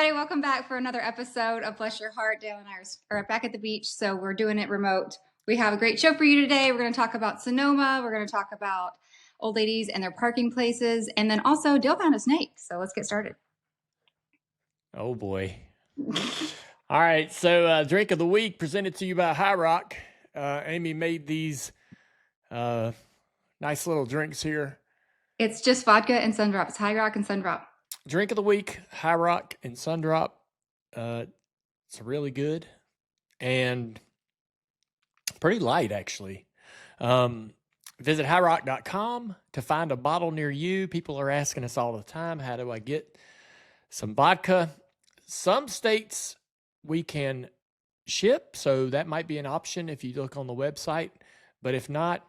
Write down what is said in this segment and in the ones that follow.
everybody. Welcome back for another episode of Bless Your Hardt. Dale and I are back at the beach, so we're doing it remote. We have a great show for you today. We're going to talk about Sonoma. We're going to talk about old ladies and their parking places. And then also, Dale found a snake. So let's get started. Oh, boy. All right. So drink of the week presented to you by High Rock. Amy made these nice little drinks here. It's just vodka and Sundrop. It's High Rock and Sundrop. Drink of the week, High Rock and Sundrop. It's really good and pretty light, actually. Visit highrock.com to find a bottle near you. People are asking us all the time, how do I get some vodka? Some states we can ship, so that might be an option if you look on the website. But if not,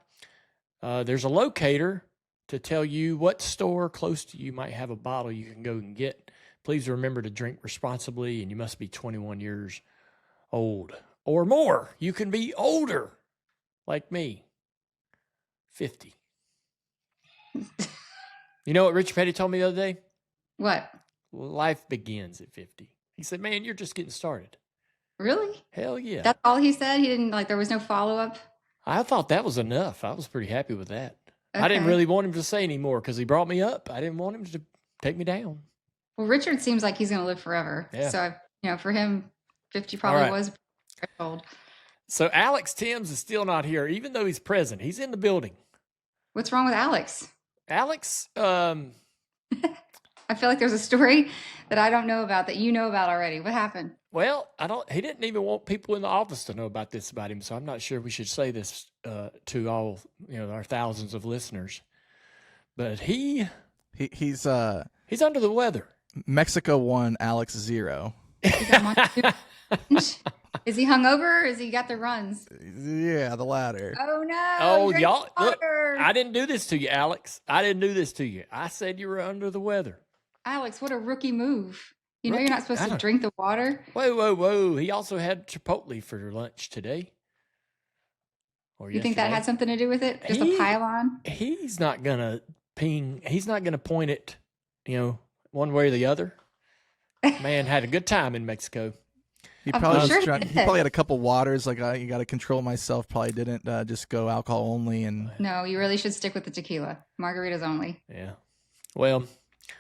there's a locator to tell you what store close to you might have a bottle you can go and get. Please remember to drink responsibly, and you must be 21 years old or more. You can be older, like me, 50. You know what Richard Petty told me the other day? What? Life begins at 50. He said, man, you're just getting started. Really? Hell yeah. That's all he said? He didn't, there was no follow-up? I thought that was enough. I was pretty happy with that. Okay. I didn't really want him to say anymore because he brought me up. I didn't want him to take me down. Well, Richard seems like he's going to live forever. Yeah. So, for him, 50 probably was old. So Alex Timms is still not here, even though he's present. He's in the building. What's wrong with Alex? Alex, I feel like there's a story that I don't know about that you know about already. What happened? Well, he didn't even want people in the office to know about this about him, so I'm not sure we should say this to all, our thousands of listeners. But he's under the weather. Mexico 1, Alex 0. Is he hungover or has he got the runs? Yeah, the latter. Oh, no. Oh, y'all. Look, I didn't do this to you, Alex. I didn't do this to you. I said you were under the weather. Alex, what a rookie move. You're not supposed to drink the water? Whoa. He also had Chipotle for lunch today. Or you think that had something to do with it? Just a pile-on? He's not going to ping. He's not going to point it, one way or the other. Man had a good time in Mexico. He probably was drunk. He probably had a couple waters. Like, you got to control myself. Probably didn't just go alcohol only. And no, you really should stick with the tequila. Margaritas only. Yeah. Well,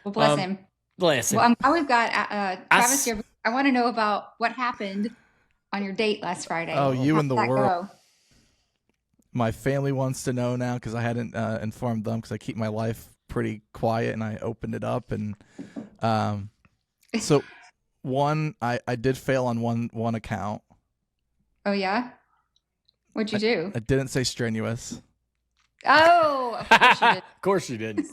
bless him. Bless him. Well, I'm glad we've got Travis here. I want to know about what happened on your date last Friday. Oh, you and the world. Go? My family wants to know now because I hadn't informed them because I keep my life pretty quiet, and I opened it up. And so I did fail on one account. Oh, yeah? What'd you do? I didn't say strenuous. Oh, of course you did. Of course you did.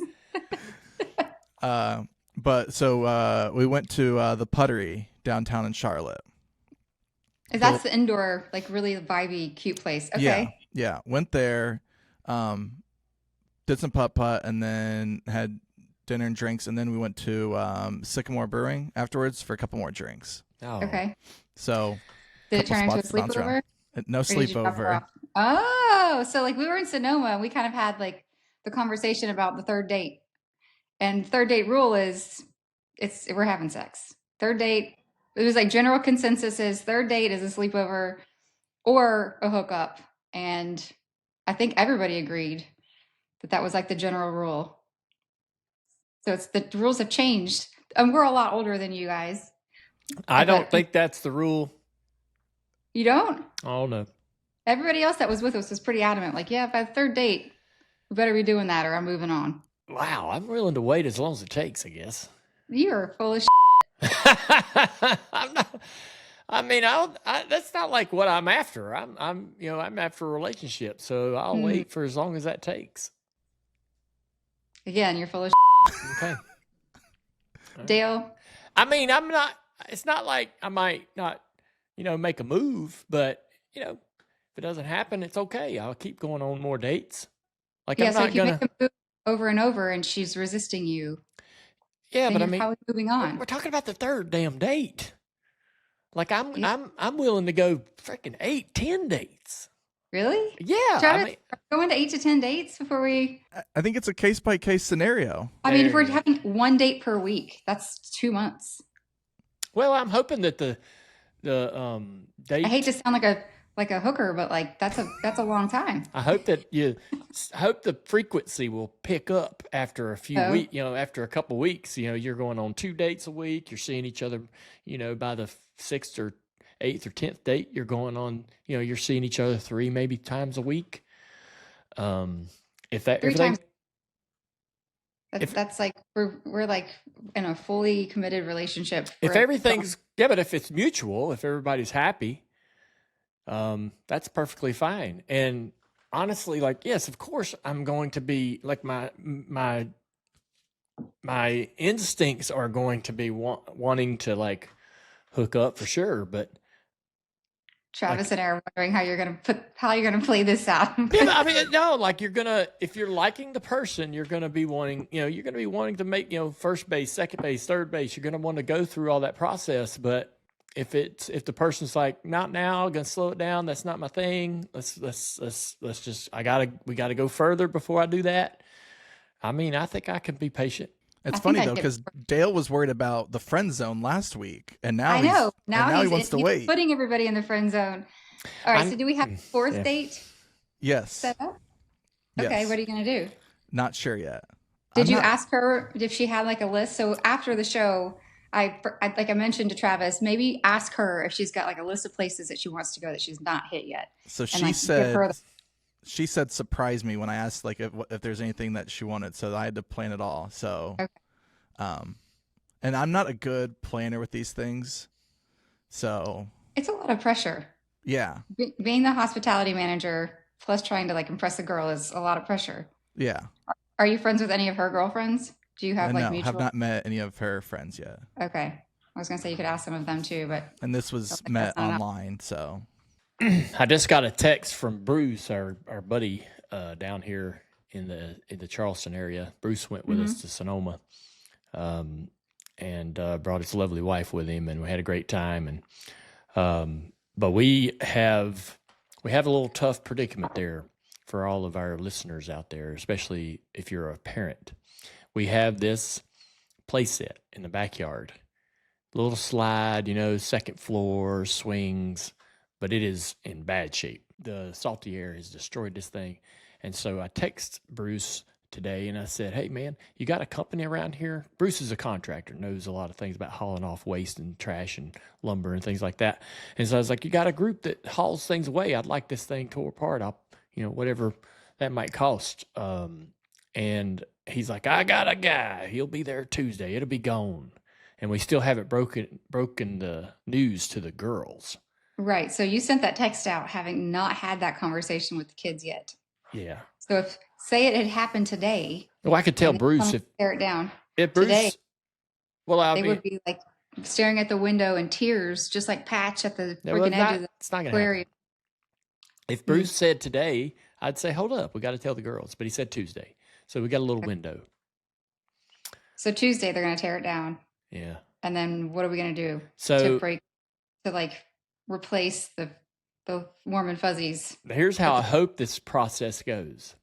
But so we went to the Puttery downtown in Charlotte. That's the indoor, really vibey, cute place. Okay. Yeah. Went there, did some putt-putt, and then had dinner and drinks, and then we went to Sycamore Brewing afterwards for a couple more drinks. Oh. Okay. So did it turn into a sleepover? No sleepover. Oh, so we were in Sonoma, and we kind of had the conversation about the third date. And third date rule is we're having sex. Third date, it was general consensus is third date is a sleepover or a hookup. And I think everybody agreed that was the general rule. So the rules have changed. And we're a lot older than you guys. I don't think that's the rule. You don't? Oh, no. Everybody else that was with us was pretty adamant. If I have third date, we better be doing that or I'm moving on. Wow, I'm willing to wait as long as it takes, I guess. You're full of I'm not. I mean, that's not what I'm after. I'm after a relationship, so I'll wait for as long as that takes. Again, you're full of Okay. Dale? I mean, I'm not. It's not like I might not, make a move, but if it doesn't happen, it's okay. I'll keep going on more dates. I'm so not if you gonna make a move over and over, and she's resisting you. Yeah, but you're probably moving on. We're talking about the third damn date. I'm willing to go freaking 8, 10 dates. Really? Yeah. Travis, going to 8 to 10 dates before we... I think it's a case-by-case scenario. If we're having one date per week, that's 2 months. Well, I'm hoping that the I hate date. to sound like a hooker, but like that's a long time. I hope that I hope the frequency will pick up after a few So weeks. After a couple weeks, you're going on 2 dates a week. You're seeing each other. By the 6th or 8th or 10th date, you're going on. You're seeing each other 3 maybe times a week. If that three everything times. That's if that's like we're like in a fully committed relationship. if We're everything's yeah, but if it's mutual, if everybody's happy, that's perfectly fine. And honestly, like, yes, of course, I'm going to be like my instincts are going to be wanting to like hook up for sure, but Travis like, and I are wondering how you're gonna play this out. yeah, but I mean, no, like if you're liking the person, you're gonna be wanting, you're gonna be wanting to make, first base, second base, third base. You're gonna want to go through all that process, but if the person's like, not now, I'm gonna slow it down. That's not my thing. Let's just we gotta go further before I do that. I mean, I think I can be patient. It's I think funny I though, get because Dale was worried about the friend zone last week, and now I know. Now he wants to he's wait. putting everybody in the friend zone. All right, so do we have a fourth Yeah. date Yes. set up? Okay, Yes. what are you gonna do? Not sure yet. Did I'm you not- ask her if she had like a list? So after the show, like I mentioned to Travis, maybe ask her if she's got like a list of places that she wants to go that she's not hit yet. So And she like give said her she said surprise me when I asked like if there's anything that she wanted. So I had to plan it all. So, Okay. And I'm not a good planner with these things. So it's a lot of pressure. yeah, Being the hospitality manager plus trying to like impress a girl is a lot of pressure. yeah. Are you friends with any of her girlfriends? Do you have like No, mutual? have not met any of her friends yet. Okay. I was gonna say you could ask some of them too, but And this was like met that's not online. So I just got a text from Bruce, our buddy down here in the Charleston area. Bruce went with us to Sonoma, and brought his lovely wife with him, and we had a great time. And but we have a little tough predicament there for all of our listeners out there, especially if you're a parent. We have this playset in the backyard, little slide, second floor, swings, but it is in bad shape. The salty air has destroyed this thing. And so I text Bruce today and I said, hey, man, you got a company around here? Bruce is a contractor, knows a lot of things about hauling off waste and trash and lumber and things like that. And so I was like, you got a group that hauls things away? I'd like this thing tore apart. I'll, whatever that might cost. And he's like, I got a guy. He'll be there Tuesday. It'll be gone. And we still haven't broken the news to the girls. right. So you sent that text out having not had that conversation with the kids yet. Yeah. So if say it had happened today, Well, I could tell and they Bruce come tear it down if Bruce. today, Well, I they mean, would be like staring at the window in tears, just like Patch at the yeah, well, freaking edge of the it's not going to happen. aquarium. If Bruce said today, I'd say, hold up, we got to tell the girls. But he said Tuesday. So we got a little window. So Tuesday they're going to tear it down, Yeah. and then what are we going to do So to like replace the warm and fuzzies? here's how I hope this process goes.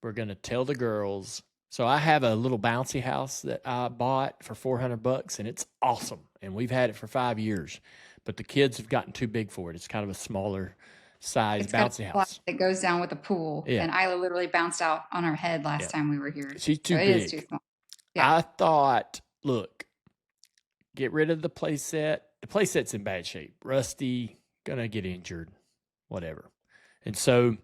We're going to tell the girls. So I have a little bouncy house that I bought for $400, and it's awesome. And we've had it for 5 years, but the kids have gotten too big for it. It's kind of a smaller size It's got bouncy a house. slide that goes down with a pool, Yeah. and Isla literally bounced out on our head last Yeah. time we were here. She's too So big. it is too small. Yeah. I thought, look, get rid of the playset. The playset's in bad shape. Rusty, gonna get injured, whatever. And so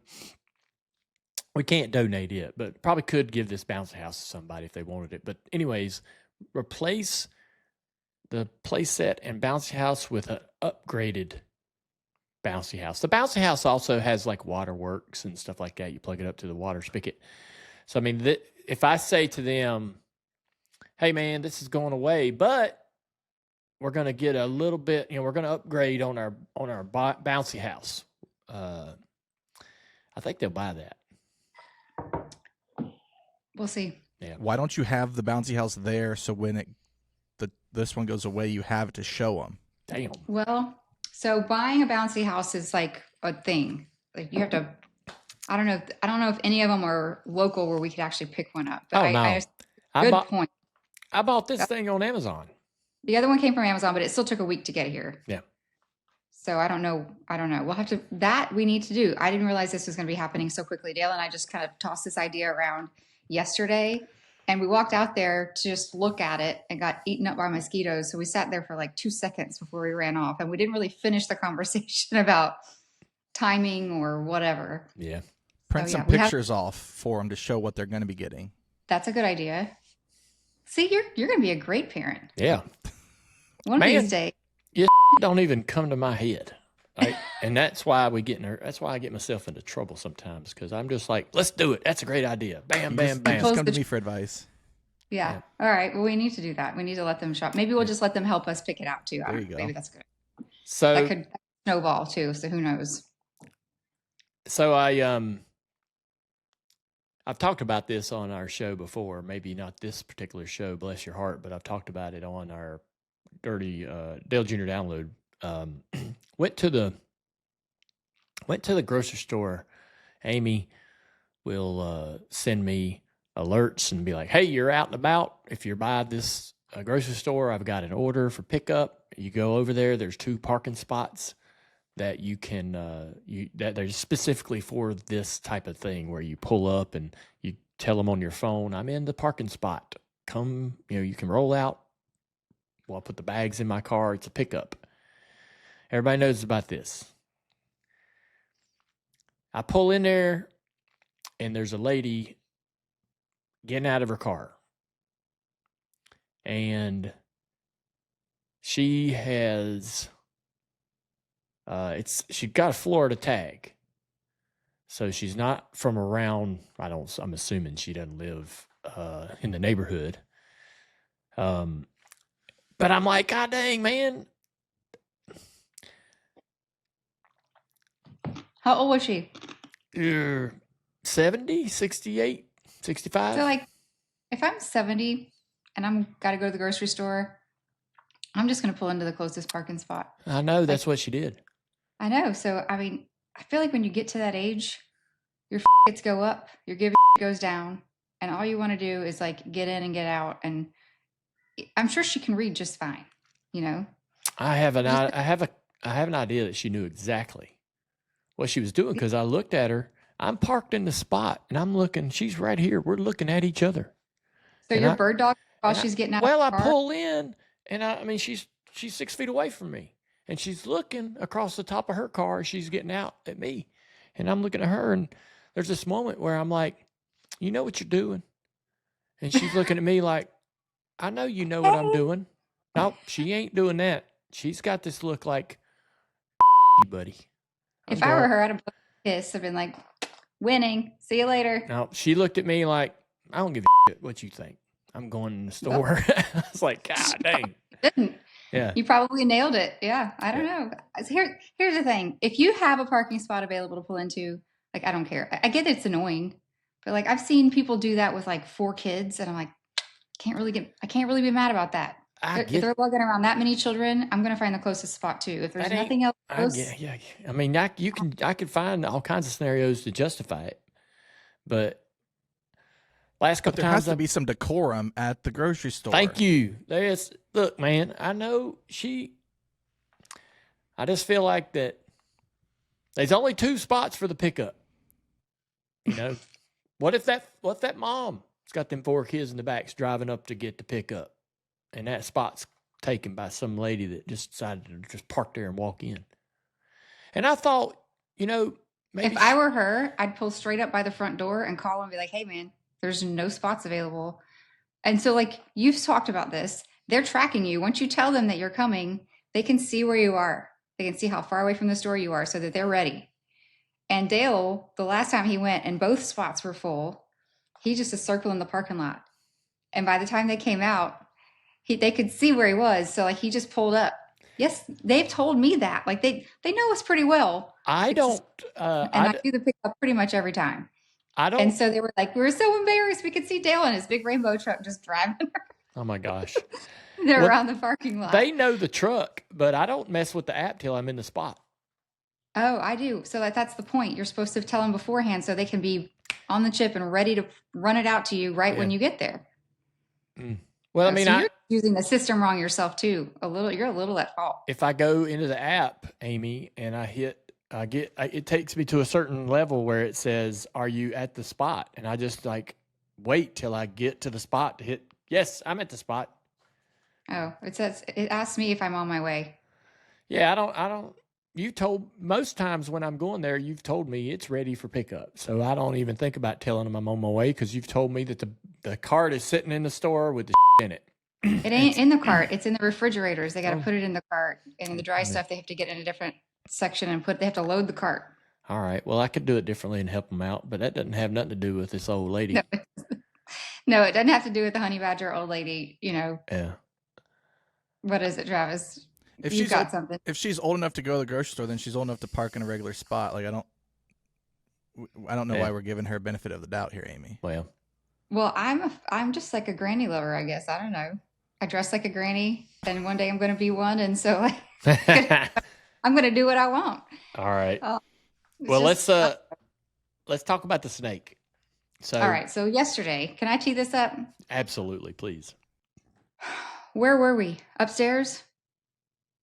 we can't donate it, but probably could give this bouncy house to somebody if they wanted it. But anyways, replace the playset and bouncy house with an upgraded bouncy house. The bouncy house also has like waterworks and stuff like that. You plug it up to the water spigot. So, I mean, if I say to them, hey, man, this is going away, but we're going to get a little bit, we're going to upgrade on our bouncy house. I think they'll buy that. We'll see. Yeah. why don't you have the bouncy house there so when this one goes away, you have it to show them? Damn. Well, so buying a bouncy house is like a thing. Like you have to. I don't know if any of them are local where we could actually pick one up. But Oh, no. good I point. bought this thing on Amazon. The other one came from Amazon, but it still took a week to get here. Yeah. So I don't know. We'll have to, that we need to do. I didn't realize this was going to be happening so quickly. Dale and I just kind of tossed this idea around yesterday, and we walked out there to just look at it and got eaten up by mosquitoes. So we sat there for like 2 seconds before we ran off, and we didn't really finish the conversation about timing or whatever. Yeah. Print some pictures off for them to show what they're going to be getting. That's a good idea. See, you're going to be a great parent. Yeah. One of these days. You don't even come to my head. And that's why that's why I get myself into trouble sometimes, because I'm just like, let's do it. That's a great idea. Bam, bam, bam. Just come to me for advice. Yeah. All right. Well, we need to do that. We need to let them shop. Maybe we'll just let them help us pick it out too. There you go. Maybe that's good. So that could snowball too. So who knows? So I've talked about this on our show before, maybe not this particular show, Bless Your Hardt, but I've talked about it on our Dirty Dale Jr. Download. Went to the grocery store. Amy will send me alerts and be like, "Hey, you're out and about. If you're by this grocery store, I've got an order for pickup. You go over there. There's 2 parking spots that you can that they're specifically for this type of thing, where you pull up and you tell them on your phone, I'm in the parking spot. Come, you can roll out. Well, I'll put the bags in my car. It's a pickup." Everybody knows about this. I pull in there, and there's a lady getting out of her car. And she has, she got a Florida tag. So she's not from around, I'm assuming she doesn't live in the neighborhood. But I'm like, God dang, man. How old was she? 70, 68, 65. So like, if I'm 70 and I'm got to go to the grocery store, I'm just going to pull into the closest parking spot. I know, that's what she did. I know. So, I mean, I feel like when you get to that age, your gets go up, your give goes down, and all you want to do is like get in and get out. And I'm sure she can read just fine, I have an idea that she knew exactly what she was doing, because I looked at her. I'm parked in the spot, and I'm looking. She's right here. We're looking at each other. So your bird dog while she's getting out. Well, I pull in, and I mean she's 6 feet away from me, and she's looking across the top of her car. She's getting out at me, and I'm looking at her. And there's this moment where I'm like, "You know what you're doing?" And she's looking at me like, "I know you know what I'm doing." Nope, she ain't doing that. She's got this look like, buddy. If I were her, I'd have pissed. I've been like, winning. See you later. No, she looked at me like, I don't give a shit what you think. I'm going in the store. I was like, God dang. Didn't. Yeah. You probably nailed it. Yeah. I don't know. Here's the thing. If you have a parking spot available to pull into, like, I don't care. I get it's annoying, but like I've seen people do that with like 4 kids, and I'm like, I can't really be mad about that. If they're lugging around that many children, I'm going to find the closest spot too. If there's nothing else close. Yeah. I mean, I could find all kinds of scenarios to justify it, but last couple there times has to be some decorum at the grocery store. Thank you. Look, man, I know I just feel like that there's only 2 spots for the pickup. What if that mom's got them 4 kids in the back's driving up to get the pickup, and that spot's taken by some lady that just decided to just park there and walk in? And I thought, maybe if I were her, I'd pull straight up by the front door and call and be like, hey man, there's no spots available. And so like you've talked about this, they're tracking you. Once you tell them that you're coming, they can see where you are. They can see how far away from the store you are so that they're ready. And Dale, the last time he went and both spots were full, he just is circling the parking lot. And by the time they came out, they could see where he was. So like he just pulled up. Yes, they've told me that. Like they know us pretty well. I do the pickup pretty much every time. And so they were like, we were so embarrassed. We could see Dale in his big rainbow truck just driving. Oh my gosh. They're around the parking lot. They know the truck, but I don't mess with the app till I'm in the spot. Oh, I do. So that's the point. You're supposed to tell them beforehand so they can be on the chip and ready to run it out to you when you get there. Well, I mean, so using the system wrong yourself too. You're a little at fault. If I go into the app, Amy, and it takes me to a certain level where it says, "Are you at the spot?" And I just like wait till I get to the spot to hit. Yes, I'm at the spot. Oh, it asks me if I'm on my way. Yeah, I don't. You told most times when I'm going there, you've told me it's ready for pickup. So I don't even think about telling them I'm on my way because you've told me that the cart is sitting in the store with the in it. It ain't in the cart. It's in the refrigerators. They got to put it in the cart, and the dry stuff they have to get in a different section and they have to load the cart. All right. Well, I could do it differently and help them out, but that doesn't have nothing to do with this old lady. No, it doesn't have to do with the honey badger old lady. Yeah. What is it, Travis? If something. If she's old enough to go to the grocery store, then she's old enough to park in a regular spot. Like I don't know why we're giving her benefit of the doubt here, Amy. Well, I'm just like a granny lover, I guess. I don't know. I dress like a granny, then one day I'm going to be one, and so like, I'm going to do what I want. All right. Well, let's talk about the snake. So, all right. So yesterday, can I tee this up? Absolutely, please. Where were we? Upstairs?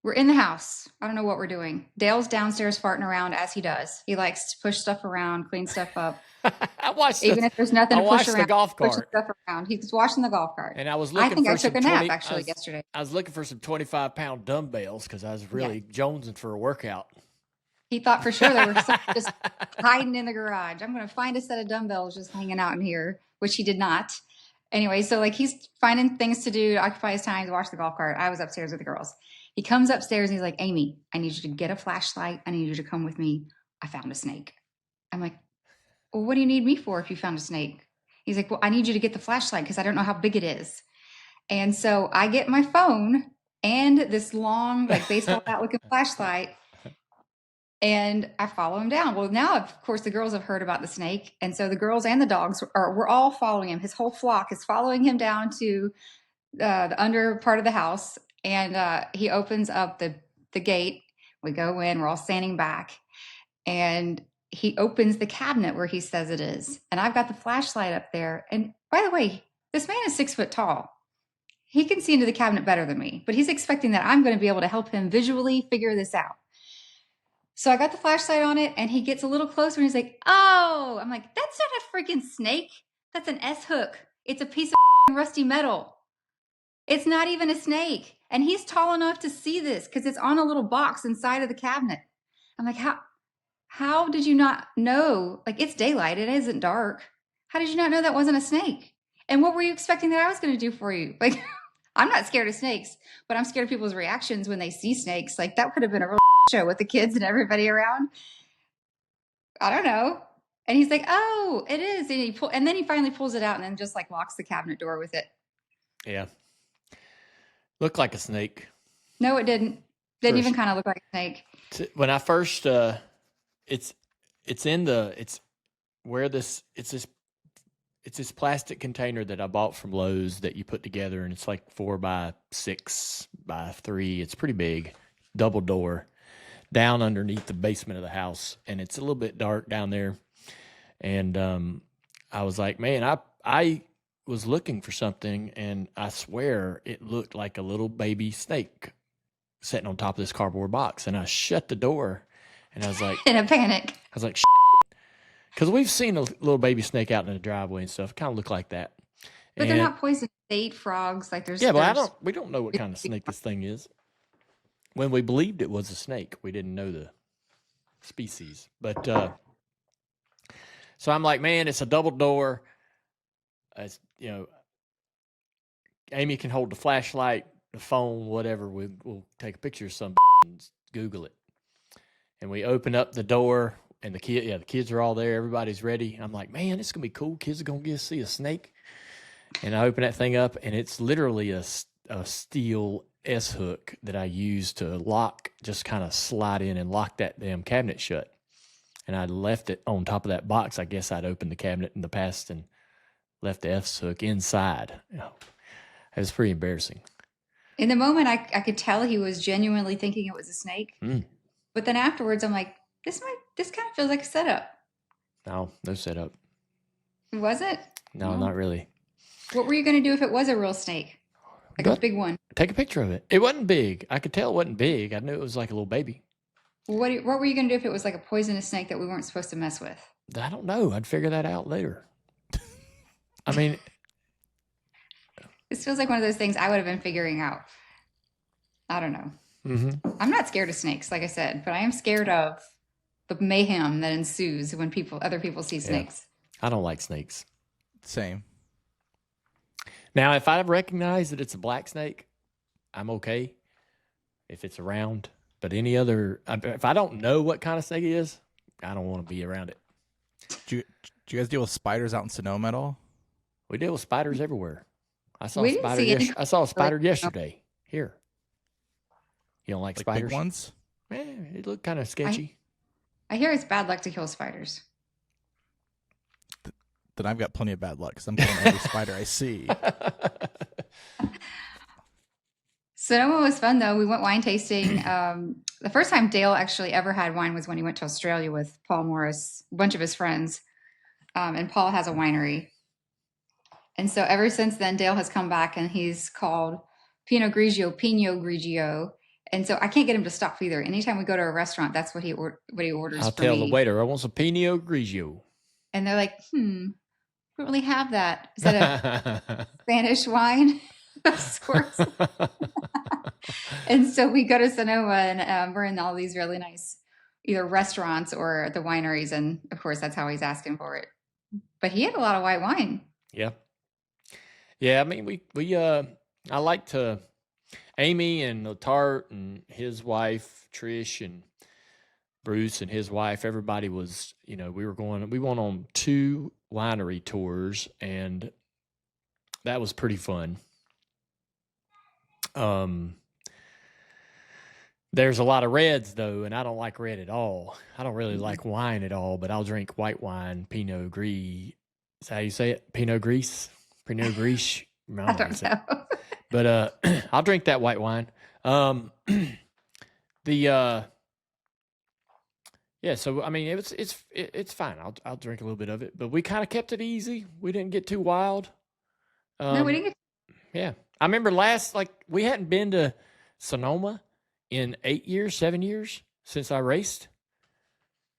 We're in the house. I don't know what we're doing. Dale's downstairs farting around as he does. He likes to push stuff around, clean stuff up. I watched even if there's nothing to push around. The golf cart. Stuff around. He's washing the golf cart. And I was looking. I took a nap actually yesterday. I was looking for some 25-pound dumbbells because I was really jonesing for a workout. He thought for sure there were some just hiding in the garage. I'm going to find a set of dumbbells just hanging out in here, which he did not. Anyway, so like he's finding things to do to occupy his time to wash the golf cart. I was upstairs with the girls. He comes upstairs and he's like, Amy, I need you to get a flashlight. I need you to come with me. I found a snake. I'm like, well, what do you need me for if you found a snake? He's like, well, I need you to get the flashlight because I don't know how big it is. And so I get my phone and this long, like baseball bat looking flashlight, and I follow him down. Well, now, of course, the girls have heard about the snake. And so the girls and the dogs we're all following him. His whole flock is following him down to the under part of the house. And he opens up the gate. We go in, we're all standing back. And he opens the cabinet where he says it is. And I've got the flashlight up there. And by the way, this man is 6 foot tall. He can see into the cabinet better than me, but he's expecting that I'm going to be able to help him visually figure this out. So I got the flashlight on it, and he gets a little closer, and he's like, oh, I'm like, that's not a freaking snake. That's an S-hook. It's a piece of rusty metal. It's not even a snake. And he's tall enough to see this because it's on a little box inside of the cabinet. I'm like, how did you not know? Like, it's daylight. It isn't dark. How did you not know that wasn't a snake? And what were you expecting that I was going to do for you? Like, I'm not scared of snakes, but I'm scared of people's reactions when they see snakes. Like, that could have been a real show with the kids and everybody around. I don't know. And he's like, oh, it is. And then he finally pulls it out and then just like locks the cabinet door with it. Yeah. Looked like a snake. No, it didn't. Didn't even kind of look like a snake. When I first, it's this plastic container that I bought from Lowe's that you put together, and it's like 4 by 6 by 3. It's pretty big, double door, down underneath the basement of the house, and it's a little bit dark down there. And I was like, man, I was looking for something, and I swear it looked like a little baby snake sitting on top of this cardboard box. And I shut the door, and I was like, in a panic. I was like, because we've seen a little baby snake out in the driveway and stuff. It kind of looked like that. But they're not poisonous. They eat frogs. Like but we don't know what kind of snake this thing is. When we believed it was a snake, we didn't know the species. But so I'm like, man, it's a double door. It's, Amy can hold the flashlight, the phone, whatever. We'll take a picture of something and Google it. And we open up the door, and the kids are all there. Everybody's ready. I'm like, man, it's going to be cool. Kids are going to get to see a snake. And I open that thing up, and it's literally a steel S-hook that I use to lock, just kind of slide in and lock that damn cabinet shut. And I left it on top of that box. I guess I'd opened the cabinet in the past and left the S-hook inside. It was pretty embarrassing. In the moment, I could tell he was genuinely thinking it was a snake. But then afterwards, I'm like, this kind of feels like a setup. No setup. Was it? No, not really. What were you going to do if it was a real snake? Like a big one. Take a picture of it. It wasn't big. I could tell it wasn't big. I knew it was like a little baby. What were you going to do if it was like a poisonous snake that we weren't supposed to mess with? I don't know. I'd figure that out later. I mean, this feels like one of those things I would have been figuring out. I don't know. mm-hmm. I'm not scared of snakes, like I said, but I am scared of the mayhem that ensues when other people see snakes. I don't like snakes. Same. Now, if I recognize that it's a black snake, I'm okay if it's around. But any other, if I don't know what kind of snake it is, I don't want to be around it. Do you guys deal with spiders out in Sonoma at all? We deal with spiders everywhere. I saw We didn't see any- I saw a spider yesterday here. You don't like spiders? Big ones? It looked kind of sketchy. I hear it's bad luck to kill spiders. Then I've got plenty of bad luck because I'm killing every spider I see. Sonoma was fun though. We went wine tasting. The first time Dale actually ever had wine was when he went to Australia with Paul Morris, a bunch of his friends. And Paul has a winery. And so ever since then, Dale has come back and he's called Pinot Grigio. And so I can't get him to stop either. Anytime we go to a restaurant, that's what he orders. I'll for tell me. the waiter, I want some Pinot Grigio. And they're like, we don't really have that. Is that a Spanish wine of sorts? And so we go to Sonoma and we're in all these really nice either restaurants or the wineries. And of course, that's how he's asking for it. But he had a lot of white wine. Yeah. Yeah, I mean, I like to, Amy and Tart and his wife, Trish, and Bruce and his wife, everybody was, we went on 2 winery tours, and that was pretty fun. There's a lot of reds, though, and I don't like red at all. I don't really like wine at all, but I'll drink white wine, Pinot Gris. Is that how you say it? Pinot Gris? Pinot Gris? I don't know. But I'll drink that white wine. Yeah, so I mean it's fine. I'll drink a little bit of it, but we kind of kept it easy. We didn't get too wild. No, we didn't get. Yeah, I remember we hadn't been to Sonoma in 7 years since I raced,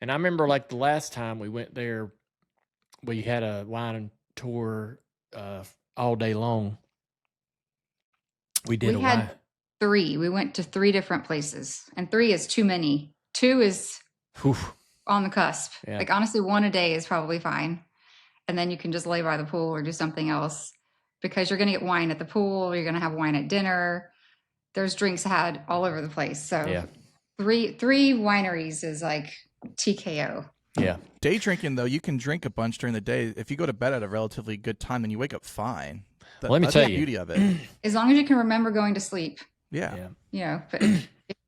and I remember the last time we went there, we had a wine tour all day long. We had 3. We went to 3 different places, and 3 is too many. 2 is on the cusp. Yeah. Honestly, 1 a day is probably fine. And then you can just lay by the pool or do something else because you're going to get wine at the pool. You're going to have wine at dinner. There's drinks had all over the place. So yeah. 3 wineries is like TKO. Yeah. Day drinking, though, you can drink a bunch during the day. If you go to bed at a relatively good time, then you wake up fine. Let me tell you. That's the beauty of it. As long as you can remember going to sleep. Yeah. But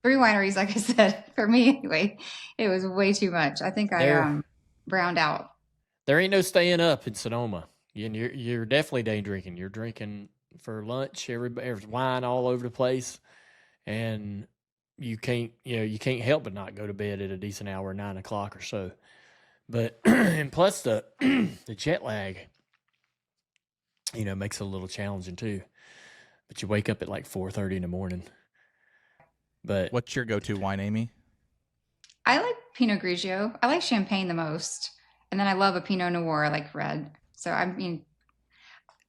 3 wineries, like I said, for me anyway, it was way too much. I think I browned out. There ain't no staying up in Sonoma. You're definitely day drinking. You're drinking for lunch. There's wine all over the place, and you can't help but not go to bed at a decent hour, 9 o'clock or so. But and plus the jet lag, makes it a little challenging too. But you wake up at 4:30 in the morning. But what's your go-to wine, Amy? I like Pinot Grigio. I like champagne the most, and then I love a Pinot Noir. I like red. So I think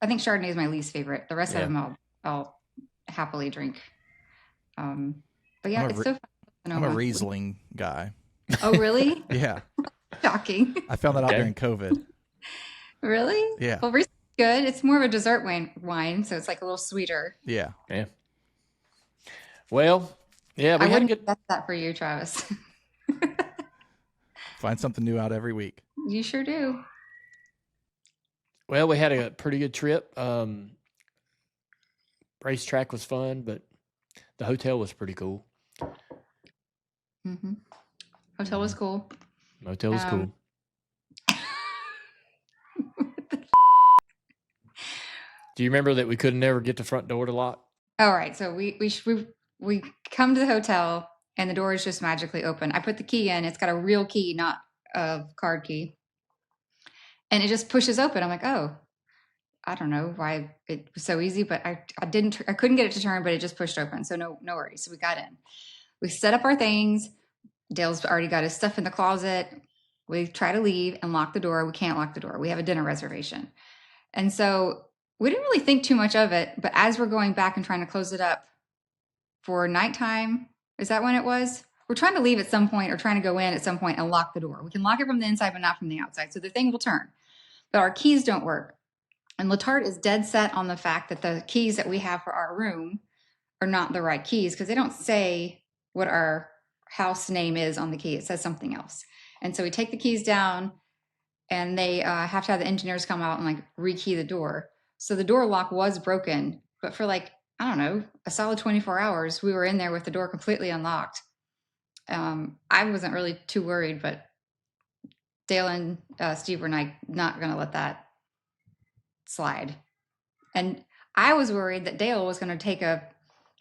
Chardonnay is my least favorite. The rest of them I'll happily drink. But yeah, it's so fun. I'm a Riesling guy. Oh, really? Yeah. Shocking. I found that out during COVID. Really? Yeah. Well, Riesling's good. It's more of a dessert wine, so it's a little sweeter. Yeah. Yeah. Well, yeah, I wouldn't guess that for you, Travis. Find something new out every week. You sure do. Well, we had a pretty good trip. Racetrack was fun, but the hotel was pretty cool. Mm-hmm. Hotel was cool. Motel was cool. Do you remember that we could never get the front door to lock? All right, so we come to the hotel and the door is just magically open. I put the key in. It's got a real key, not a card key, and it just pushes open. I'm like, oh, I don't know why it was so easy, but I couldn't get it to turn, but it just pushed open. So no worries. So we got in. We set up our things. Dale's already got his stuff in the closet. We try to leave and lock the door. We can't lock the door. We have a dinner reservation. And so we didn't really think too much of it. But as we're going back and trying to close it up for nighttime, is that when it was? We're trying to leave at some point or trying to go in at some point and lock the door. We can lock it from the inside, but not from the outside. So the thing will turn. But our keys don't work. And Letarte is dead set on the fact that the keys that we have for our room are not the right keys because they don't say what our house name is on the key. It says something else. And so we take the keys down and they have to have the engineers come out and like rekey the door. So the door lock was broken, but for like, I don't know, a solid 24 hours, we were in there with the door completely unlocked. I wasn't really too worried, but Dale and Steve were not going to let that slide. And I was worried that Dale was going to take a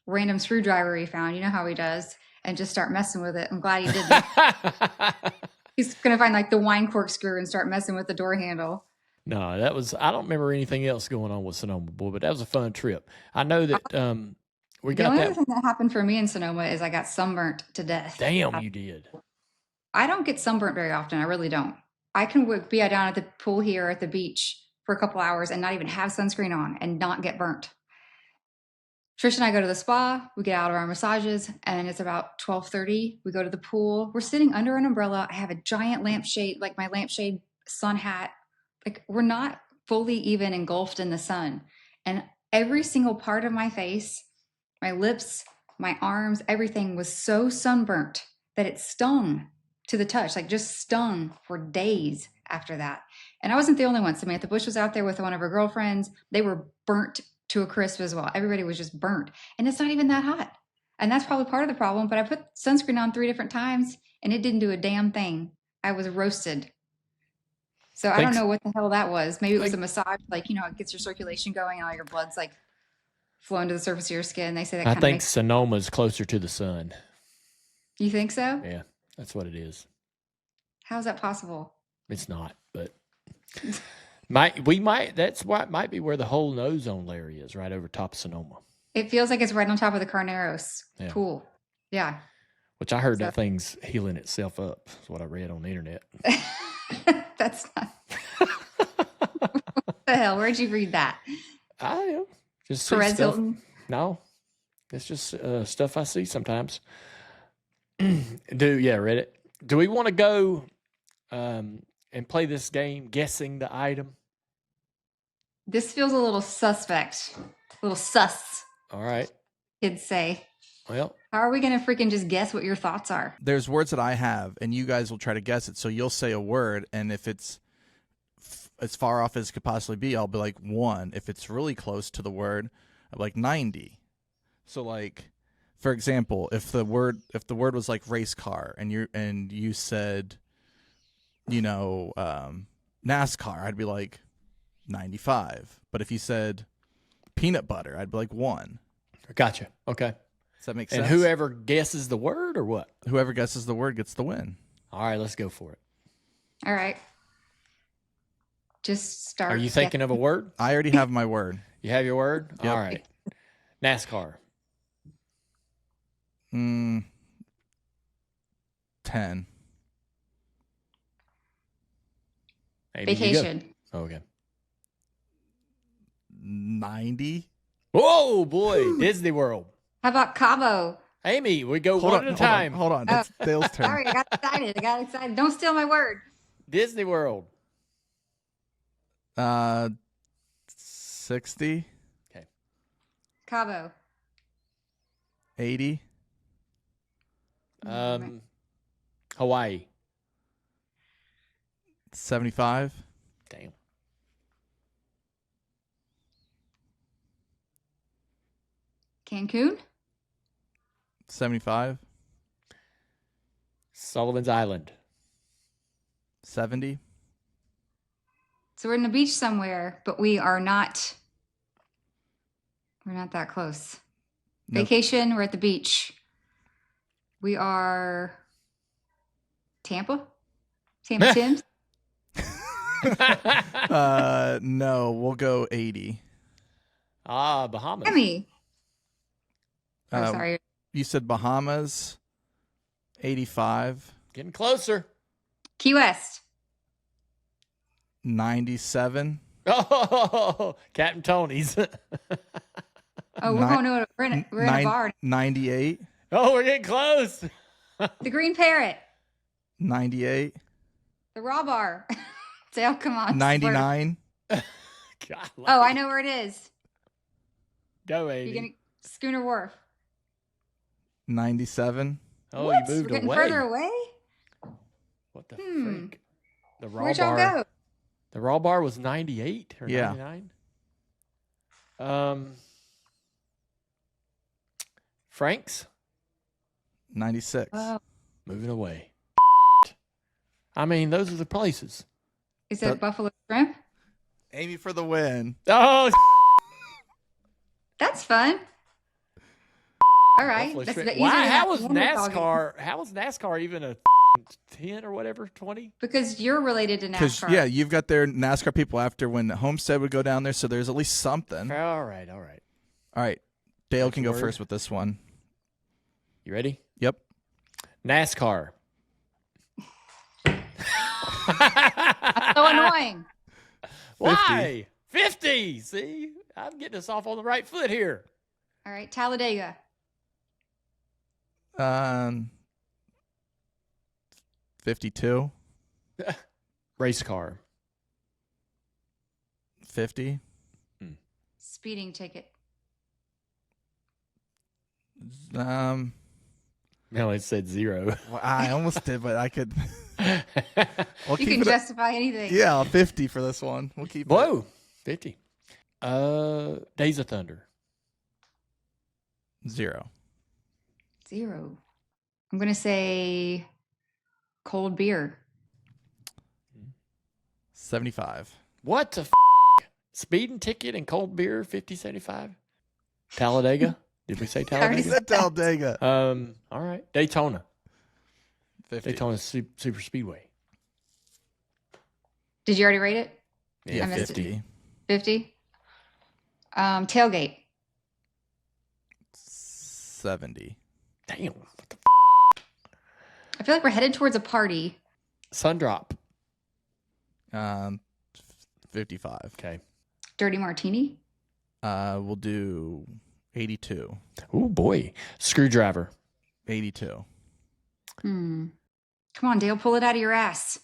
random screwdriver he found, you know how he does, and just start messing with it. I'm glad he didn't. He's going to find like the wine corkscrew and start messing with the door handle. No, I don't remember anything else going on with Sonoma, boy, but that was a fun trip. I know that we got the only that. other thing that happened for me in Sonoma is I got sunburnt to death. Damn, you did. I don't get sunburnt very often. I really don't. I can be down at the pool here at the beach for a couple hours and not even have sunscreen on and not get burnt. Trish and I go to the spa, we get out of our massages, and it's about 12:30. We go to the pool. We're sitting under an umbrella. I have a giant lampshade, like my lampshade sun hat. Like we're not fully even engulfed in the sun. And every single part of my face, my lips, my arms, everything was so sunburnt that it stung to the touch, like just stung for days after that. And I wasn't the only one. Samantha Bush was out there with one of her girlfriends. They were burnt to a crisp as well. Everybody was just burnt. And it's not even that hot. And that's probably part of the problem. But I put sunscreen on 3 different times and it didn't do a damn thing. I was roasted. So I don't know what the hell that was. Maybe it was a massage, like, you know, it gets your circulation going and all your blood's like flowing to the surface of your skin. They say that I think Sonoma's closer to the sun. You think so? Yeah, that's what it is. How is that possible? It's not, but that's why it might be where the whole ozone layer is, right over top of Sonoma. It feels like it's right on top of the Carneros pool. Yeah. Which I heard that thing's healing itself up. That's what I read on the internet. That's not. What the hell? Where'd you read that? I don't know. Just Perez Hilton? No. It's just stuff I see sometimes. Read it. Do we want to go and play this game, guessing the item? This feels a little suspect. A little sus. All right. Kids say. Well. How are we going to freaking just guess what your thoughts are? There's words that I have, and you guys will try to guess it. So you'll say a word, and if it's as far off as it could possibly be, I'll be like 1. If it's really close to the word, I'm like 90. So like, for example, if the word was like race car, and you said, you know, NASCAR, I'd be like 95. But if you said peanut butter, I'd be like 1. Gotcha. Okay. Does that make sense? And whoever guesses the word or what? Whoever guesses the word gets the win. All right, let's go for it. All right. Just start. Are you thinking of a word? I already have my word. You have your word? Yep. All right. NASCAR. 10. Amy, Vacation. Okay. 90. Whoa, boy. Disney World. How about Cabo? Amy, we go one at a time. Hold on. It's Dale's turn. Sorry, I got excited. Don't steal my word. Disney World. 60. Okay. Cabo. 80. Hawaii. 75. Damn. Cancun. 75. Sullivan's Island. 70. So we're in the beach somewhere, but we are not. We're not that close. Nope. Vacation. We're at the beach. We are Tampa. Tampa Tim's. No, we'll go 80. Bahamas. Miami. Oh, Uh, sorry. You said Bahamas, 85. Getting closer. Key West. 97. Oh, Captain Tony's. Oh, we're going to we're in a bar. 98. Oh, we're getting close. The Green Parrot. 98. The Raw Bar. Dale, come on. 99. God, Oh, I know where it is. Go, Amy. You're gonna Schooner Wharf. 97. Oh, What? you moved We're getting away. further away? What the freak? The Raw Where'd Bar. y'all go? The Raw Bar was 98 or Yeah. 99. Frank's 96. Oh. moving away. I mean, those are the places. Is it Buffalo Shrimp? Amy for the win. Oh, That's fun. All right. Buffalo That's Shrimp. easier Why? than How that was one we're talking. NASCAR? How was NASCAR even a 10 or whatever? 20? Because you're related to Because, NASCAR. yeah, you've got their NASCAR people after when Homestead would go down there, so there's at least something. All right. All right. Dale can go word. first with this one. You ready? Yep. NASCAR. So annoying. Why? 50. See, I'm getting us off on the right foot here. All right. Talladega. 52. Race car. 50. Speeding ticket. No, it said 0. Well, I almost did, but I could. We'll You keep can it justify anything. Yeah, 50 for this one. We'll keep it. Whoa, 50. Days of Thunder. 0. 0. I'm going to say cold beer. 75. What the speeding ticket and cold beer, 50, 75? Talladega? Did we say I already Talladega? said Talladega. All right. Daytona. 50. Daytona Super Speedway. Did you already rate it? Yeah, I missed 50. 50. Tailgate. 70. Damn. What the I feel like we're headed towards a party. Sundrop. 55. Okay. Dirty Martini. We'll do 82. Oh, boy. Screwdriver. 82. Come on, Dale, pull it out of your ass.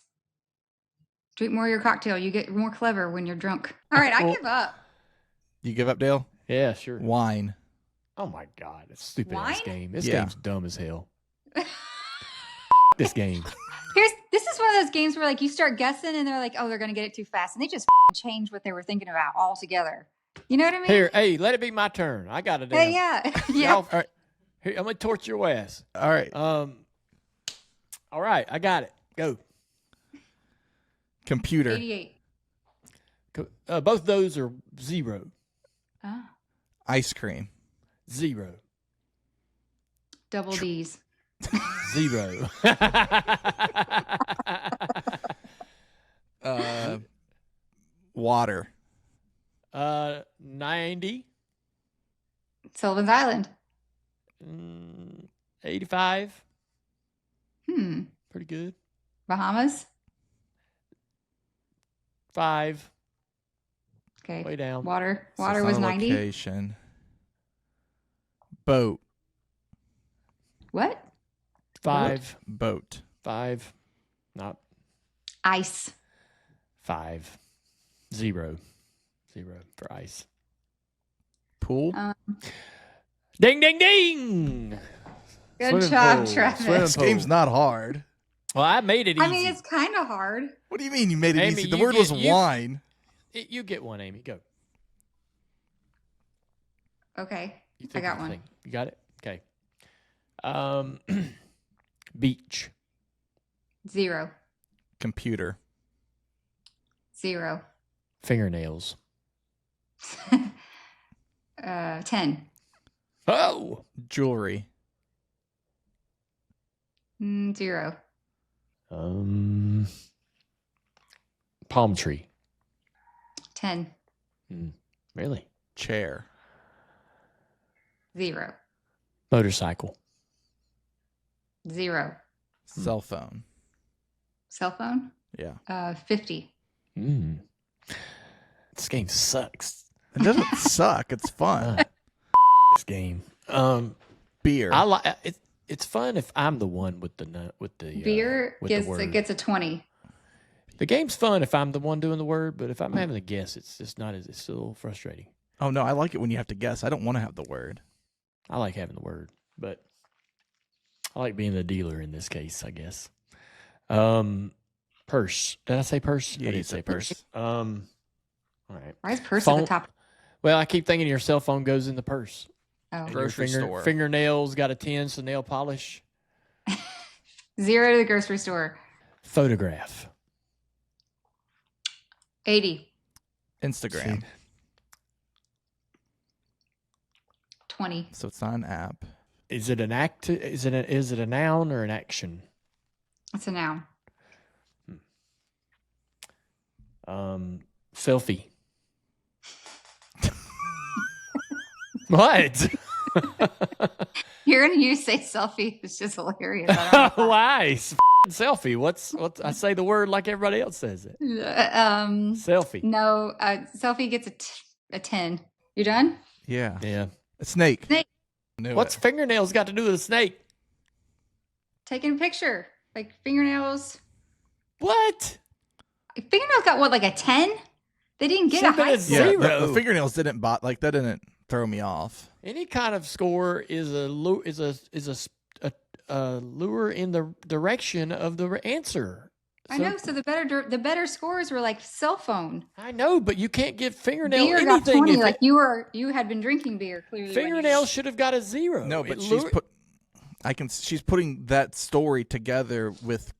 Drink more of your cocktail. You get more clever when you're drunk. All right, I give up. You give up, Dale? Yeah, sure. Wine. Oh, my God. It's a stupid ass Wine? game. This Yeah. game's dumb as hell. This game. This is one of those games where like you start guessing and they're like, oh, they're gonna get it too fast, and they just change what they were thinking about altogether. You know what I mean? Here, hey, let it be my turn. I got it. Hey, yeah, yeah. All right. Here, I'm going to torture your ass. All right. All right. I got it. Go. Computer. 88. Both those are 0. Oh, Ice cream. 0. double D's. 0. Water. 90. Sullivan's Island. 85. Hmm. Pretty good. Bahamas. 5. Okay. Way down. Water. So Water it's was not a 90. Location. Boat. What? 5. Boat. 5. Not Ice. 5. 0. 0 for ice. Pool. Ding, ding, ding. Good Swimming job, pool. Travis. Swimming This game's pool. not hard. Well, I made it easy. I mean, it's kind of hard. What do you mean you made it Amy, easy? The you word was get- wine. You get one, Amy. Go. Okay. You I think got of the one. thing. You got it? Okay. Beach. 0. Computer. 0. Fingernails. 10. Oh. Jewelry. 0. Palm tree. 10. Really? Chair. 0. Motorcycle. 0. Cell phone. Cell phone? Yeah. 50. This game sucks. It doesn't suck. It's fun. This game. Beer. I like it. It's fun if I'm the one with the Beer with the word. gets a 20. The game's fun if I'm the one doing the word, but if I'm having to guess, it's just not as it's a little frustrating. Oh no, I like it when you have to guess. I don't want to have the word. I like having the word, but I like being the dealer in this case, I guess. Purse. Did I say purse? Yeah, I you did say said purse. All right. Why is purse at the top? Well, I keep thinking your cell phone goes in the purse. Oh. Grocery store. Fingernails got a 10, so nail polish. 0 to the grocery store. Photograph. 80. Instagram. 20. So it's not an app. Is it an act? Is it a noun or an action? It's a noun. Selfie. What? Hearing you say selfie is just hilarious. I don't know Why? It's selfie. What's I say the word like everybody else says it. Selfie. No, selfie gets a 10. You done? Yeah. Yeah. A snake. Snake. Knew What's it. fingernails got to do with a snake? Taking a picture. Like fingernails. What? Fingernails got what, like a 10? They didn't get a Should've been high a score. Yeah, zero. the fingernails didn't that didn't throw me off. Any kind of score is a lure in the direction of the answer. I know. So the better scores were like cell phone. I know, but you can't give fingernail Beer got anything. 20. Like you had been drinking beer clearly. Fingernails should have got a 0. No, but she's putting that story together with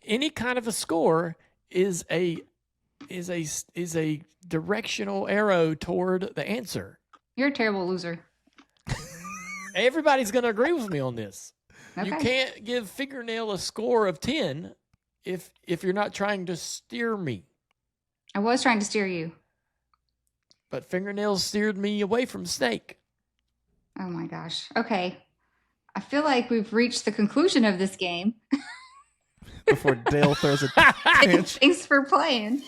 any kind of a score is a directional arrow toward the answer. You're a terrible loser. Everybody's going to agree with me on this. Okay. You can't give fingernail a score of 10 if you're not trying to steer me. I was trying to steer you. But fingernails steered me away from snake. Oh my gosh. Okay. I feel like we've reached the conclusion of this game. before Dale throws a tantrum. Thanks for playing.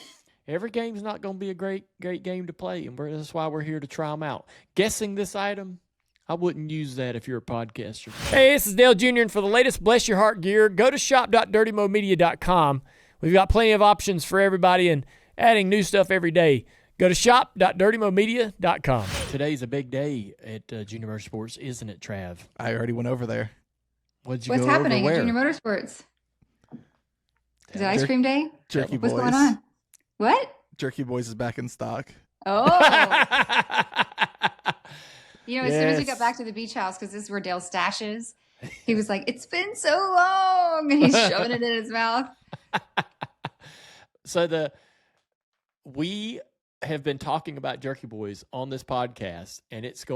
Every game's not going to be a great game to play, and that's why we're here to try them out. Guessing this item, I wouldn't use that if you're a podcaster. Hey, this is Dale Jr., and for the latest Bless Your Hardt gear, go to shop.dirtymomedia.com. We've got plenty of options for everybody and adding new stuff every day. Go to shop.dirtymomedia.com. Today's a big day at Junior Motorsports, isn't it, Trav? I already went over there. What's happening at Junior Motorsports? Is it ice cream day? Jerky What's Boys. going on? What? Jerky Boys is back in stock. Oh. As soon as we got back to the beach house, because this is where Dale's stash is, he was like, "It's been so long," and he's shoving it in his mouth. So we have been talking about Jerky Boys on this podcast, and it's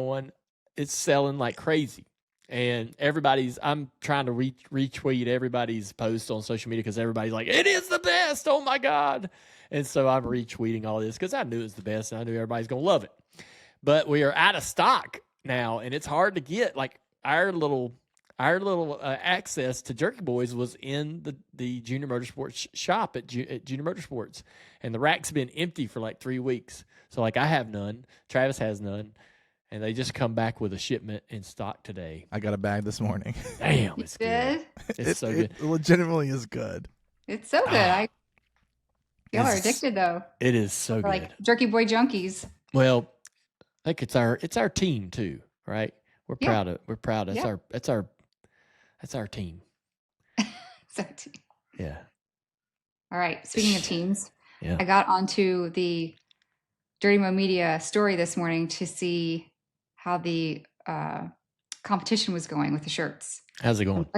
selling like crazy. And I'm trying to retweet everybody's posts on social media because everybody's like, "It is the best! Oh my God!" And so I'm retweeting all this because I knew it was the best, and I knew everybody's gonna love it. But we are out of stock now, and it's hard to get. Like our little access to Jerky Boys was in the Junior Motorsports shop at Junior Motorsports, and the rack's been empty for like 3 weeks. So like I have none, Travis has none, and they just come back with a shipment in stock today. I got a bag this morning. Damn, it's good. It's so good. It legitimately is good. It's so good. Y'all are addicted though. It is so We're good. like Jerky Boy junkies. Well, I think it's our team too, right? We're proud of. That's our team. Yeah. All right. Speaking of teams, yeah. I got onto the Dirty Mo Media story this morning to see how the competition was going with the shirts. How's it going?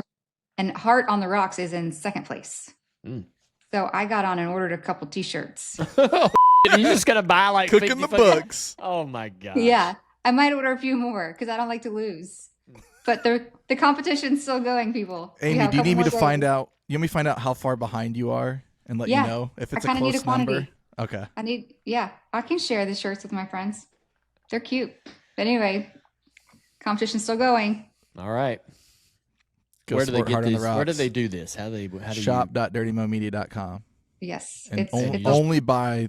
And Hardt on the Rocks is in second place. Mm. So I got on and ordered a couple T-shirts. You just gotta buy like cooking the books. Oh my God. Yeah, I might order a few more because I don't like to lose. But the competition's still going, people. Amy, do you need me to find out? You want me to find out how far behind you are? and let you Yeah, know if I it's a kind of need a close number? quantity. Okay. I can share the shirts with my friends. They're cute. But anyway, competition's still going. All right. Go Where do they support get Heart on the these? Where do Rocks. they do this? How do you Shop.dirtymomedia.com. Yes, And And you only buy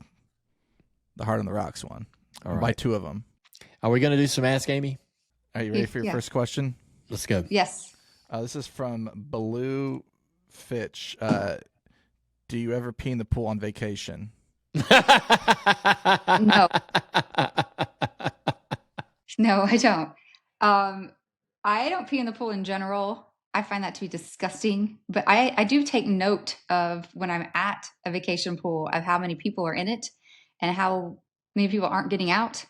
the Heart on the Rocks one. all Buy right. 2 of them. Are we going to do some Ask Amy? Are you ready for your first question? Let's go. Yes. This is from Baloo Fitch. Do you ever pee in the pool on vacation? No. No, I don't. I don't pee in the pool in general. I find that to be disgusting. But I do take note of when I'm at a vacation pool of how many people are in it and how many people aren't getting out.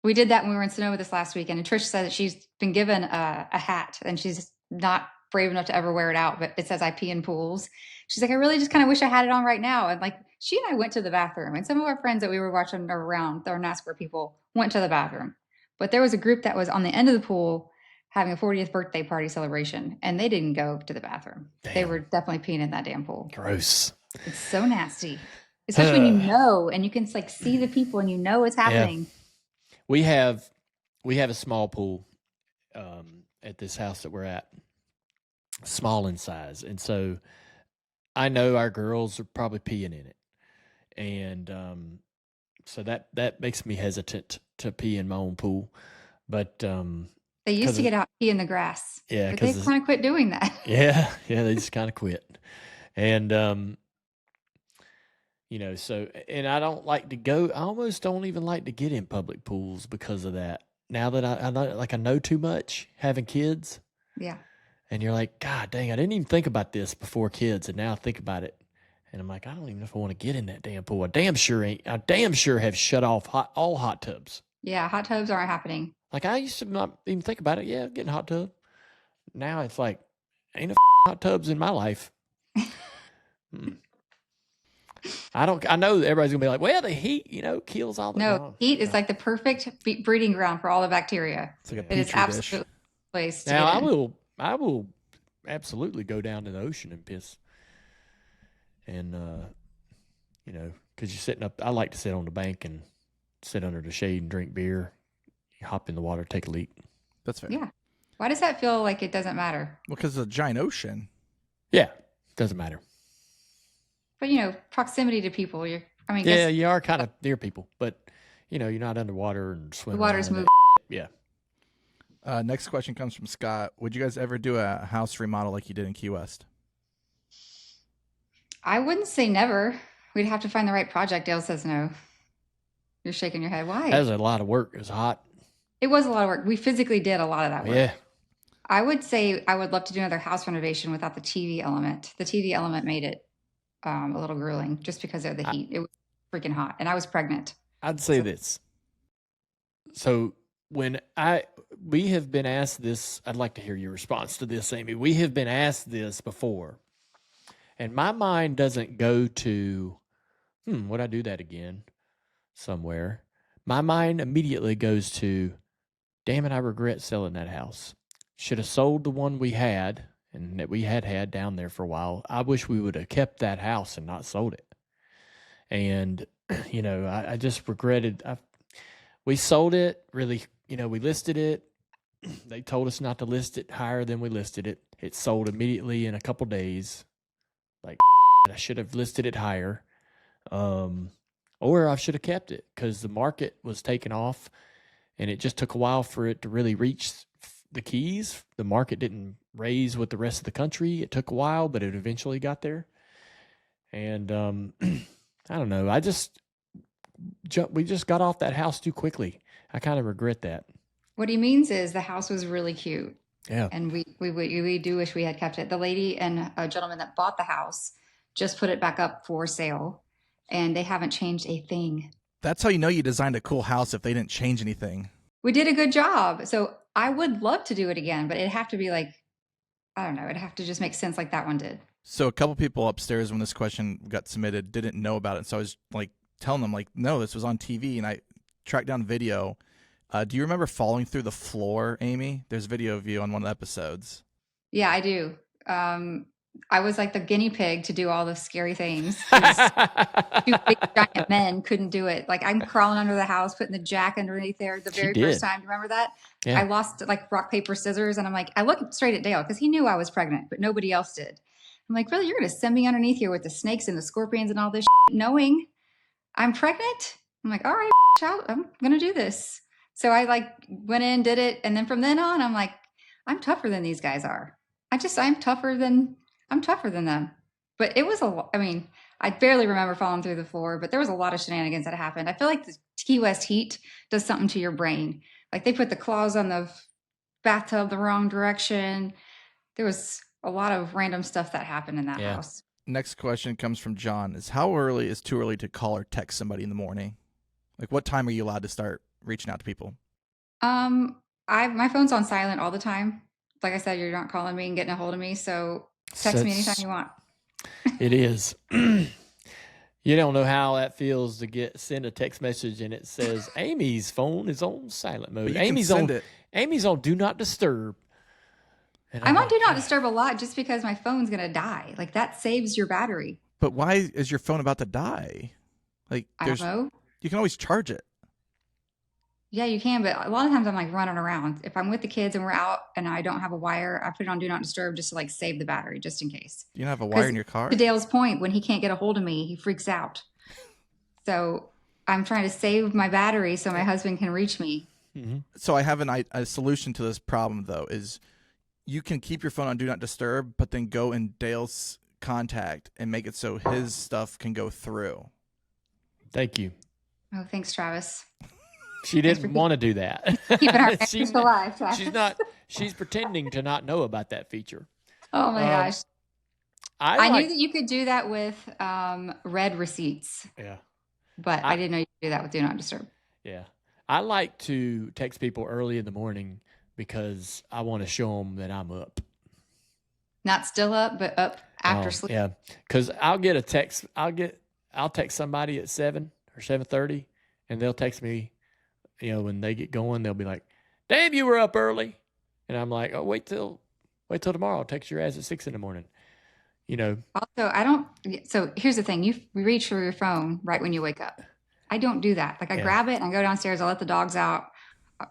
We did that when we were in Sonoma this last weekend, and Trish said that she's been given a hat and she's not brave enough to ever wear it out, but it says I pee in pools. She's like, I really just kind of wish I had it on right now. And like, she and I went to the bathroom, and some of our friends that we were watching around, our NASCAR people, went to the bathroom. But there was a group that was on the end of the pool having a 40th birthday party celebration, and they didn't go to the bathroom. Damn. They were definitely peeing in that damn pool. Gross. It's so nasty, especially when you know, and you can like see the people and you know it's happening. Yeah. We have a small pool at this house that we're at, small in size, and so I know our girls are probably peeing in it, and so that makes me hesitant to pee in my own pool. But They used to get out and pee in the grass. Yeah, but they've kind of quit doing that. Yeah, they just kind of quit, and so, and I don't like to go. I almost don't even like to get in public pools because of that. Now that I know, like I know too much having kids. Yeah. And you're like, God dang, I didn't even think about this before kids, and now I think about it, and I'm like, I don't even know if I want to get in that damn pool. I damn sure have shut off all hot tubs. Yeah, hot tubs aren't happening. Like I used to not even think about it. Yeah, getting a hot tub. Now it's like, ain't no hot tubs in my life. I know everybody's gonna be like, well, the heat, kills all the. No, heat is like the perfect breeding ground for all the bacteria. It's like a it is petri dish. absolutely a place to Now get in. I will absolutely go down to the ocean and piss. And because you're sitting up, I like to sit on the bank and sit under the shade and drink beer. You hop in the water, take a leak. That's fair. Yeah. Why does that feel like it doesn't matter? Well, because it's a giant ocean. Yeah, doesn't matter. But proximity to people. You are kind of near people, but you're not underwater and swimming. The water's moving. Yeah. Next question comes from Scott. Would you guys ever do a house remodel like you did in Key West? I wouldn't say never. We'd have to find the right project. Dale says no. You're shaking your head. Why? That was a lot of work. It was hot. It was a lot of work. We physically did a lot of that work. Yeah. I would say I would love to do another house renovation without the TV element. The TV element made it a little grueling just because of the heat. It was freaking hot, and I was pregnant. I'd say this. So we have been asked this, I'd like to hear your response to this, Amy. We have been asked this before, and my mind doesn't go to, would I do that again somewhere? My mind immediately goes to, damn it, I regret selling that house. Should have sold the one we had and that we had down there for a while. I wish we would have kept that house and not sold it. And, I just regretted. We sold it, really, we listed it. They told us not to list it higher than we listed it. It sold immediately in a couple days. Like, I should have listed it higher. Or I should have kept it because the market was taking off and it just took a while for it to really reach the Keys. The market didn't raise with the rest of the country. It took a while, but it eventually got there. And I don't know. We just got off that house too quickly. I kind of regret that. What he means is the house was really cute. Yeah. And we do wish we had kept it. The lady and a gentleman that bought the house just put it back up for sale, and they haven't changed a thing. That's how you know you designed a cool house if they didn't change anything. We did a good job. So I would love to do it again, but it'd have to be like, I don't know, it'd have to just make sense like that one did. So a couple people upstairs when this question got submitted didn't know about it. So I was like telling them like, no, this was on TV, and I tracked down video. Do you remember falling through the floor, Amy? There's video of you on one of the episodes. Yeah, I do. I was like the guinea pig to do all the scary things. 'Cause two big giant men couldn't do it. Like I'm crawling under the house, putting the jack underneath there the She very first did. time. You remember that? Yeah. I lost like rock, paper, scissors. And I'm like, I looked straight at Dale because he knew I was pregnant, but nobody else did. I'm like, really? You're going to send me underneath here with the snakes and the scorpions and all this knowing I'm pregnant? I'm like, all right, I'm going to do this. So I like went in, did it. And then from then on, I'm like, I'm tougher than these guys are. I'm tougher than them. But it was I mean, I barely remember falling through the floor, but there was a lot of shenanigans that happened. I feel like the Key West heat does something to your brain. Like they put the claws on the bathtub the wrong direction. There was a lot of random stuff that happened in that house. Next question comes from John. Is how early is too early to call or text somebody in the morning? Like what time are you allowed to start reaching out to people? My phone's on silent all the time. Like I said, you're not calling me and getting a hold of me, so text me anytime you want. It is. You don't know how that feels to send a text message and it says Amy's phone is on silent mode. Amy's on do not disturb. I'm on do not disturb a lot just because my phone's gonna die. Like that saves your battery. But why is your phone about to die? Like I don't know. You can always charge it. Yeah, you can, but a lot of times I'm like running around. If I'm with the kids and we're out and I don't have a wire, I put it on do not disturb just to like save the battery just in case. You don't have a wire in your car? To Dale's point, when he can't get a hold of me, he freaks out. So I'm trying to save my battery so my husband can reach me. Mm-hmm. So I have a solution to this problem though, is you can keep your phone on do not disturb, but then go in Dale's contact and make it so his stuff can go through. Thank you. Oh, thanks, Travis. She didn't want to do that. Keeping our marriage alive, Travis. She's pretending to not know about that feature. Oh my gosh. I knew that you could do that with read receipts. Yeah. But I didn't know you could do that with do not disturb. Yeah. I like to text people early in the morning because I want to show them that I'm up. Not still up, but up after sleep. Yeah. Because I'll get a text. I'll text somebody at 7 or 7:30 and they'll text me. You know, when they get going, they'll be like, "Dave, you were up early," and I'm like, "Oh, wait till tomorrow. I'll text your ass at 6 a.m." You know. Also, So here's the thing: you reach for your phone right when you wake up. I don't do that. Like I grab it and I go downstairs. I let the dogs out.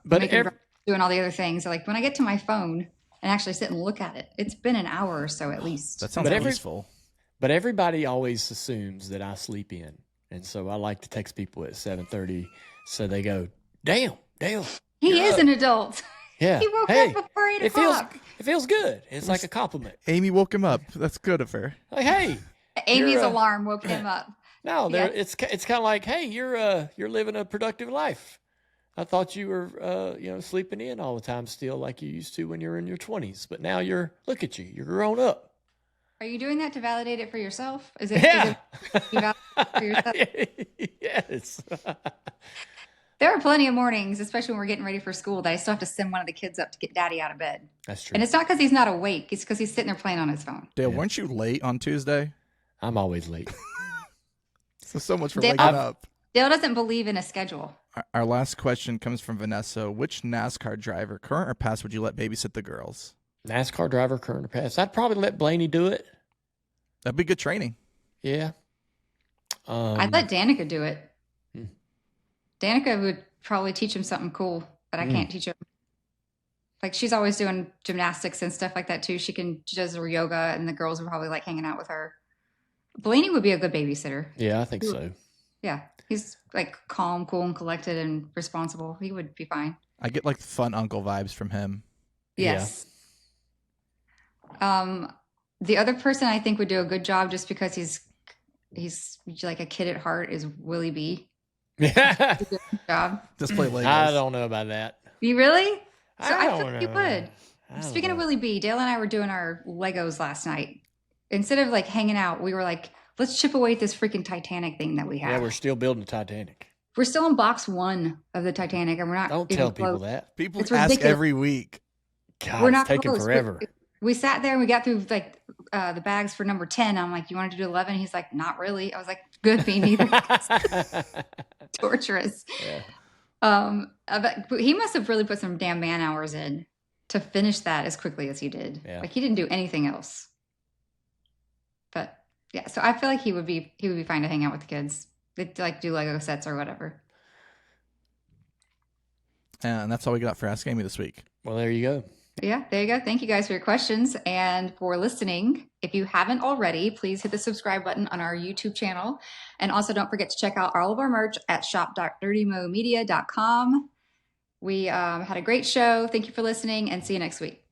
But doing all the other things. So like when I get to my phone and actually sit and look at it, it's been an hour or so at least. That sounds peaceful. But everybody always assumes that I sleep in, and so I like to text people at 7:30, so they go, Damn. He is an adult. Yeah. He woke up before 8 o'clock. It feels good. It's like a compliment. Amy woke him up. That's good of her. Like, hey. Amy's alarm woke him up. No, it's kind of like, hey, you're living a productive life. I thought you were sleeping in all the time still like you used to when you were in your 20s, but now look at you. You're grown up. Are you doing that to validate it for yourself? Is it you validate it for yourself? Yes. There are plenty of mornings, especially when we're getting ready for school, that I still have to send one of the kids up to get daddy out of bed. That's true. And it's not because he's not awake. It's because he's sitting there playing on his phone. Dale, weren't you late on Tuesday? I'm always late. so much for waking up. Dale doesn't believe in a schedule. Our last question comes from Vanessa. Which NASCAR driver, current or past, would you let babysit the girls? NASCAR driver, current or past? I'd probably let Blaney do it. That'd be good training. Yeah. I'd let Danica do it. Danica would probably teach him something cool that I can't teach him. Like she's always doing gymnastics and stuff like that too. She does her yoga and the girls would probably like hanging out with her. Blaney would be a good babysitter. Yeah, I think so. Yeah. He's like calm, cool, and collected and responsible. He would be fine. I get like fun uncle vibes from him. Yes. Yeah. The other person I think would do a good job just because he's like a kid at heart is Willie B. Yeah. Good job. Just play Legos. I don't know about that. You really? I feel like you would. Speaking of Willie B, Dale and I were doing our Legos last night. Instead of like hanging out, we were like, let's chip away at this freaking Titanic thing that we have. Yeah, we're still building the Titanic. We're still in box 1 of the Titanic, and we're not. Don't tell people that. People ask every week. God, we're not taking forever. We sat there and we got through like the bags for number 10. I'm like, you wanted to do 11? He's like, not really. I was like, good, me neither. Torturous. Yeah. But he must have really put some damn man hours in to finish that as quickly as he did. Yeah. Like he didn't do anything else. But yeah, so I feel like he would be fine to hang out with the kids. They'd like do Lego sets or whatever. And that's all we got for Ask Amy this week. Well, there you go. Yeah, there you go. Thank you guys for your questions and for listening. If you haven't already, please hit the subscribe button on our YouTube channel. And also don't forget to check out all of our merch at shop.dirtymomedia.com. We had a great show. Thank you for listening and see you next week.